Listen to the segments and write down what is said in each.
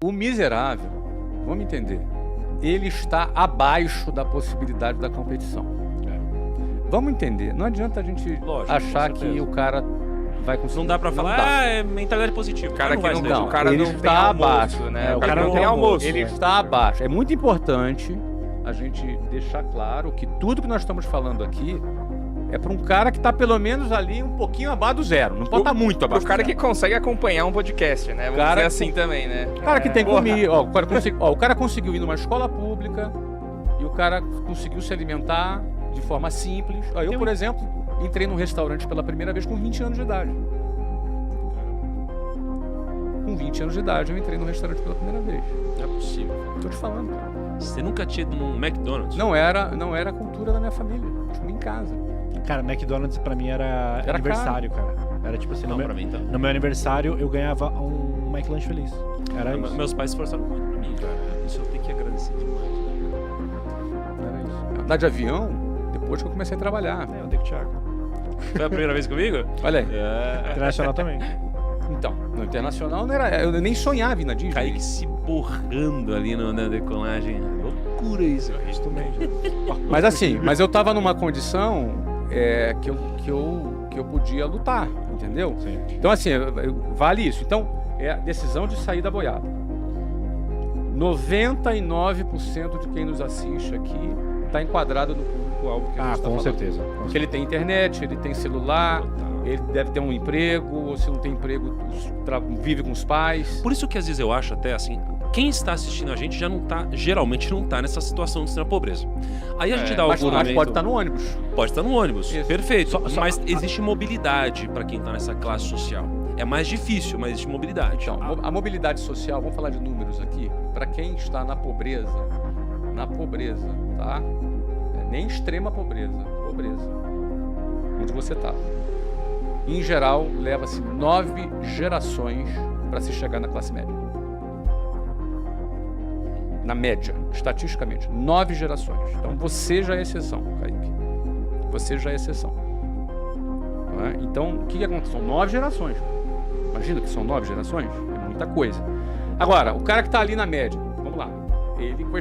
O miserável, vamos entender, ele está abaixo da possibilidade da competição. Vamos entender, não adianta a gente achar que o cara vai conseguir. Não dá pra falar, é mentalidade positiva. O cara que não, o cara não está abaixo, né? O cara não tem almoço. Ele está abaixo. É muito importante a gente deixar claro que tudo que nós estamos falando aqui é para um cara que está pelo menos ali um pouquinho abaixo do zero. Não pode estar muito abaixo. O cara que consegue acompanhar um podcast, né? Vamos dizer assim também, né? O cara que tem comida. O cara conseguiu ir numa escola pública e o cara conseguiu se alimentar de forma simples. Eu, por exemplo, entrei num restaurante pela primeira vez com 20 anos de idade. Com 20 anos de idade eu entrei num restaurante pela primeira vez. Não é possível. Tô te falando, cara. Você nunca tinha ido num McDonald's? Não era a cultura da minha família. Tipo, em casa. Cara, McDonald's pra mim era aniversário, cara. Era tipo assim, pra mim também. No meu aniversário eu ganhava um McLanche feliz. Era isso. Meus pais se esforçaram muito pra mim, cara. Isso eu tenho que agradecer demais. Era isso. Andar de avião, depois que eu comecei a trabalhar. Eu dei com o Thiago. Foi a primeira vez comigo? Olha aí. Internacional também. Então, no internacional não era. Eu nem sonhava ir na Disney. Caí se borrando ali na decolagem. Loucura isso. Eu acostumei já. Mas assim, eu tava numa condição que eu podia lutar, entendeu? Sim. Então assim, vale isso. Então, é a decisão de sair da boiada. 99% de quem nos assiste aqui está enquadrado no público-alvo que a gente está falando. Certeza. Porque ele tem internet, ele tem celular, ele deve ter um emprego, ou se não tem emprego, vive com os pais. Por isso que às vezes eu acho até assim, quem está assistindo a gente geralmente não tá nessa situação de extrema pobreza. Aí a gente dá o argumento... Mas pode estar no ônibus. Pode estar no ônibus, Isso. perfeito. Mas existe mobilidade para quem está nessa classe social. É mais difícil, mas existe mobilidade. Então, a mobilidade social, vamos falar de números aqui, para quem está na pobreza, tá? Nem extrema pobreza. Onde você está. Em geral, leva-se 9 gerações para se chegar na classe média. Na média, estatisticamente, 9 gerações. Então você já é exceção, Kaique. Você já é exceção. Não é? Então, o que acontece? São 9 gerações. Imagina que são 9 gerações? É muita coisa. Agora, o cara que está ali na média, vamos lá, ele tem que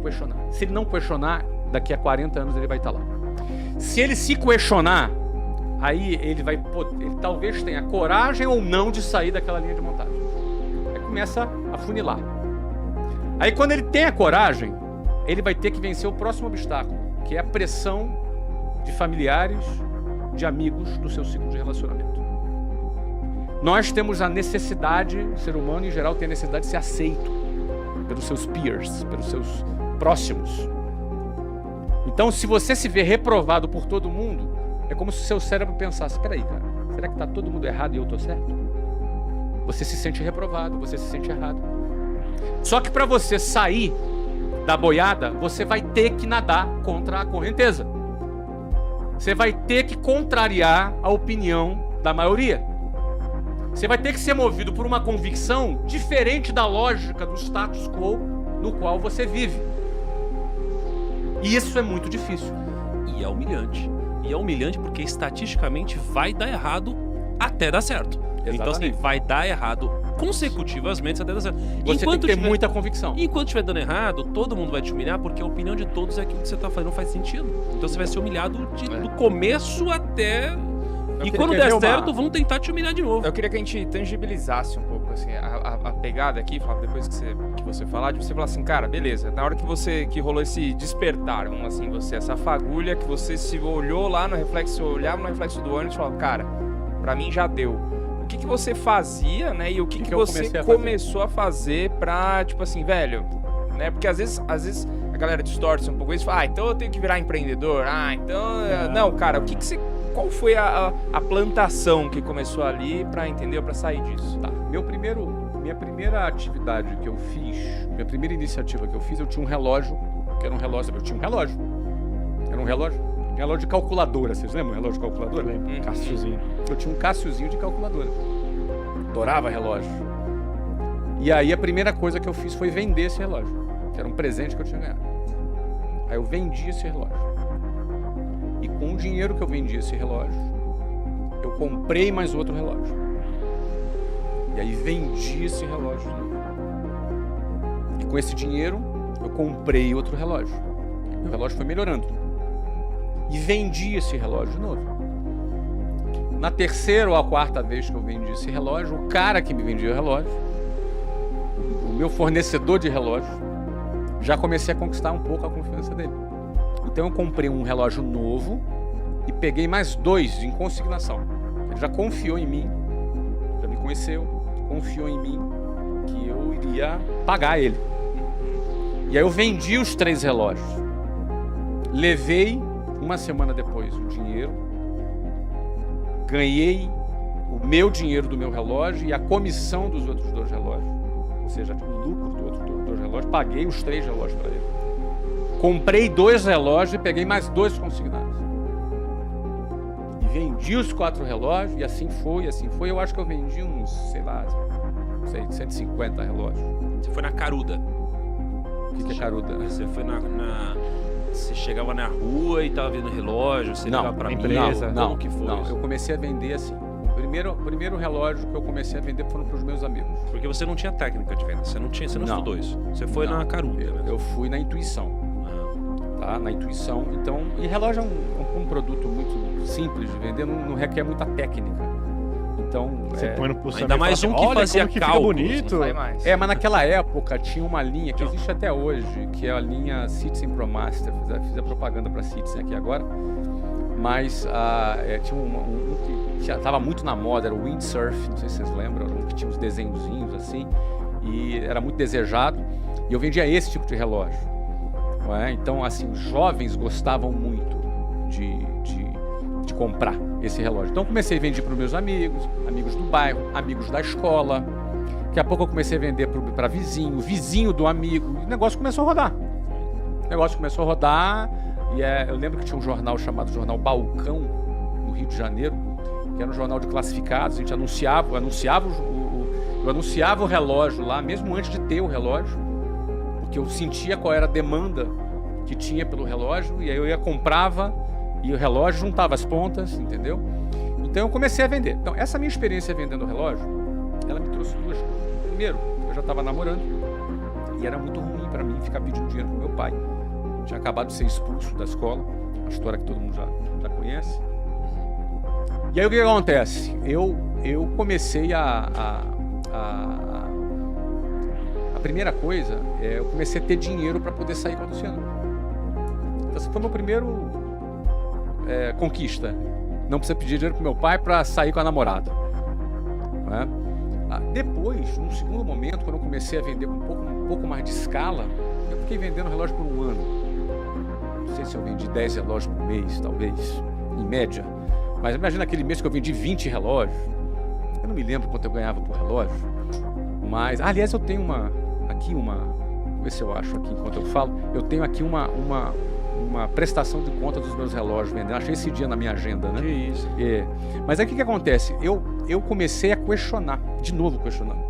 questionar. Se ele não questionar, daqui a 40 anos ele vai estar lá. Se ele se questionar, aí ele talvez tenha coragem ou não de sair daquela linha de montagem. Aí começa a funilar. Aí quando ele tem a coragem, ele vai ter que vencer o próximo obstáculo, que é a pressão de familiares, de amigos do seu ciclo de relacionamento. Nós temos a necessidade, o ser humano em geral tem a necessidade de ser aceito pelos seus peers, pelos seus próximos. Então, se você se vê reprovado por todo mundo, é como se o seu cérebro pensasse, peraí, cara, será que tá todo mundo errado e eu tô certo? Você se sente reprovado, você se sente errado. Só que para você sair da boiada, você vai ter que nadar contra a correnteza. Você vai ter que contrariar a opinião da maioria. Você vai ter que ser movido por uma convicção diferente da lógica do status quo no qual você vive. E isso é muito difícil. E é humilhante. E é humilhante porque estatisticamente vai dar errado até dar certo. Exatamente. Então assim, vai dar errado consecutivamente até dar certo. Você tem que ter muita convicção. Enquanto estiver dando errado, todo mundo vai te humilhar porque a opinião de todos é que o que você está fazendo não faz sentido. Então você vai ser humilhado do começo até... E quando der certo, vão tentar te humilhar de novo. Eu queria que a gente tangibilizasse um pouco assim, a pegada aqui, Flávio, depois que você falar, de você falar assim, cara, beleza, na hora que rolou esse despertar, vamos assim, essa fagulha, que você se olhou lá no reflexo, olhava no reflexo do ônibus e falava, cara, pra mim já deu. O que você fazia, né, e o que você começou a fazer pra, tipo assim, velho, né, porque às vezes a galera distorce um pouco isso e fala, então eu tenho que virar empreendedor, não, cara, qual foi a plantação que começou ali para entender, para sair disso? Tá. Minha primeira atividade que eu fiz, minha primeira iniciativa que eu fiz, eu tinha um relógio, era um relógio de calculadora, vocês lembram? Relógio de calculadora? Lembro. Cassiozinho. Eu tinha um Cassiozinho de calculadora. Adorava relógio. E aí a primeira coisa que eu fiz foi vender esse relógio, que era um presente que eu tinha ganhado. Aí eu vendi esse relógio. E com o dinheiro que eu vendi esse relógio, eu comprei mais outro relógio. E aí vendi esse relógio de novo. com esse dinheiro, eu comprei outro relógio. E o relógio foi melhorando. E vendi esse relógio de novo. Na terceira ou a quarta vez que eu vendi esse relógio, o cara que me vendia o relógio, o meu fornecedor de relógio, já comecei a conquistar um pouco a confiança dele. Então eu comprei um relógio novo e peguei mais 2 em consignação. Ele já confiou em mim, já me conheceu, confiou em mim que eu iria pagar ele. E aí eu vendi os 3 relógios. Levei, uma semana depois, o dinheiro. Ganhei o meu dinheiro do meu relógio e a comissão dos outros 2 relógios. Ou seja, o lucro dos outros 2 relógios. Paguei os 3 relógios para ele. Comprei 2 relógios e peguei mais 2 consignados. E vendi os 4 relógios e assim foi, assim foi. Eu acho que eu vendi uns, sei lá, 150 relógios. Você foi na caruda. O que é caruda? Você foi Você chegava na rua e tava vendo relógio, você ligava pra empresa. Como que foi não, isso? eu comecei a vender assim. O primeiro relógio que eu comecei a vender foram pros meus amigos. Porque você não tinha técnica de venda, você não estudou isso. Você foi na caruda. Eu fui na intuição. Tá? Na intuição. Então, e relógio é um produto muito simples de vender, não requer muita técnica. Então, você põe no pulso. Ainda mais um que fazia cálculos, bonito. Mais. mas naquela época tinha uma linha que existe até hoje, que é a linha Citizen ProMaster. Fiz a propaganda para Citizen aqui agora. Mas tinha um que já estava muito na moda, era o Windsurf, não sei se vocês lembram, um que tinha uns desenhozinhos assim, e era muito desejado. E eu vendia esse tipo de relógio. Não é? Então, assim, os jovens gostavam muito de comprar esse relógio. Então, comecei a vender para os meus amigos do bairro, amigos da escola. Daqui a pouco eu comecei a vender para vizinho do amigo. E o negócio começou a rodar. E eu lembro que tinha um jornal chamado Jornal Balcão, no Rio de Janeiro, que era um jornal de classificados. A gente eu anunciava o relógio lá, mesmo antes de ter o relógio, porque eu sentia qual era a demanda que tinha pelo relógio, e aí eu comprava e o relógio juntava as pontas, entendeu? Então eu comecei a vender. Então essa minha experiência vendendo o relógio, ela me trouxe 2 coisas. Primeiro, eu já estava namorando e era muito ruim para mim ficar pedindo dinheiro pro meu pai. Tinha acabado de ser expulso da escola, a história que todo mundo já conhece. E aí o que acontece? Eu comecei a primeira coisa eu comecei a ter dinheiro para poder sair com a Luciana. Então esse foi meu primeiro conquista. Não precisa pedir dinheiro pro meu pai para sair com a namorada. Não é? Depois, num segundo momento, quando eu comecei a vender com um pouco mais de escala, eu fiquei vendendo relógio por um ano. Não sei se eu vendi 10 relógios por mês, talvez, em média. Mas imagina aquele mês que eu vendi 20 relógios. Eu não me lembro quanto eu ganhava por relógio. Mas, aliás, eu tenho vou ver se eu acho aqui enquanto eu falo. Eu tenho aqui uma prestação de conta dos meus relógios vendendo. Achei esse dia na minha agenda, né? Que isso. Mas aí o que acontece? Eu comecei a questionar, de novo questionando.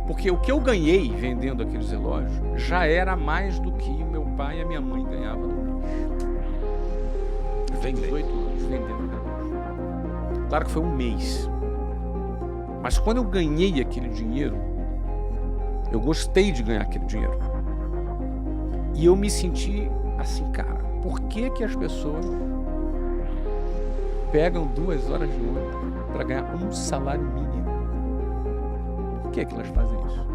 Porque o que eu ganhei vendendo aqueles relógios já era mais do que o meu pai e a minha mãe ganhavam no mês. 18 anos vendendo relógio. Claro que foi um mês. Mas quando eu ganhei aquele dinheiro, eu gostei de ganhar aquele dinheiro. E eu me senti assim, cara, por que as pessoas pegam 2 horas de ônibus para ganhar um salário mínimo? Por que elas fazem isso?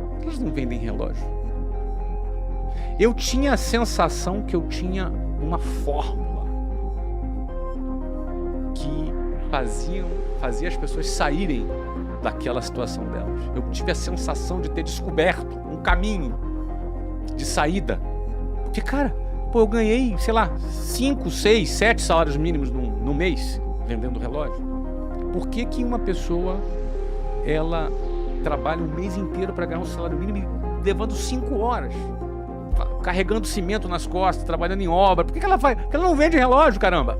Por que eles não vendem relógio? Eu tinha a sensação que eu tinha uma fórmula que fazia as pessoas saírem daquela situação delas. Eu tive a sensação de ter descoberto um caminho de saída. Porque, cara, eu ganhei, sei lá, 5, 6, 7 salários mínimos no mês vendendo relógio. Por que uma pessoa, ela trabalha um mês inteiro para ganhar um salário mínimo e levando 5 horas, carregando cimento nas costas, trabalhando em obra? Por que ela faz? Porque ela não vende relógio, caramba.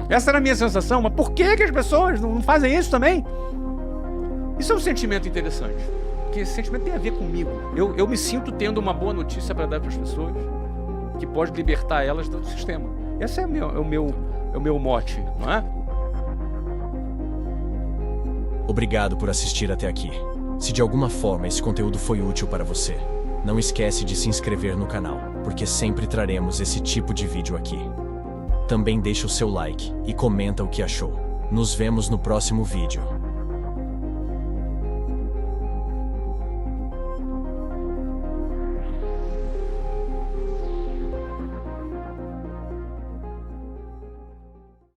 Essa era a minha sensação. Mas por que as pessoas não fazem isso também? Isso é um sentimento interessante, porque esse sentimento tem a ver comigo. Eu me sinto tendo uma boa notícia para dar para as pessoas, que pode libertar elas do sistema. Esse é o meu mote, não é? Obrigado por assistir até aqui. Se de alguma forma esse conteúdo foi útil para você, Não esquece de se inscrever no canal, porque sempre traremos esse tipo de vídeo aqui. Também deixa o seu like e comenta o que achou. Nos vemos no próximo vídeo.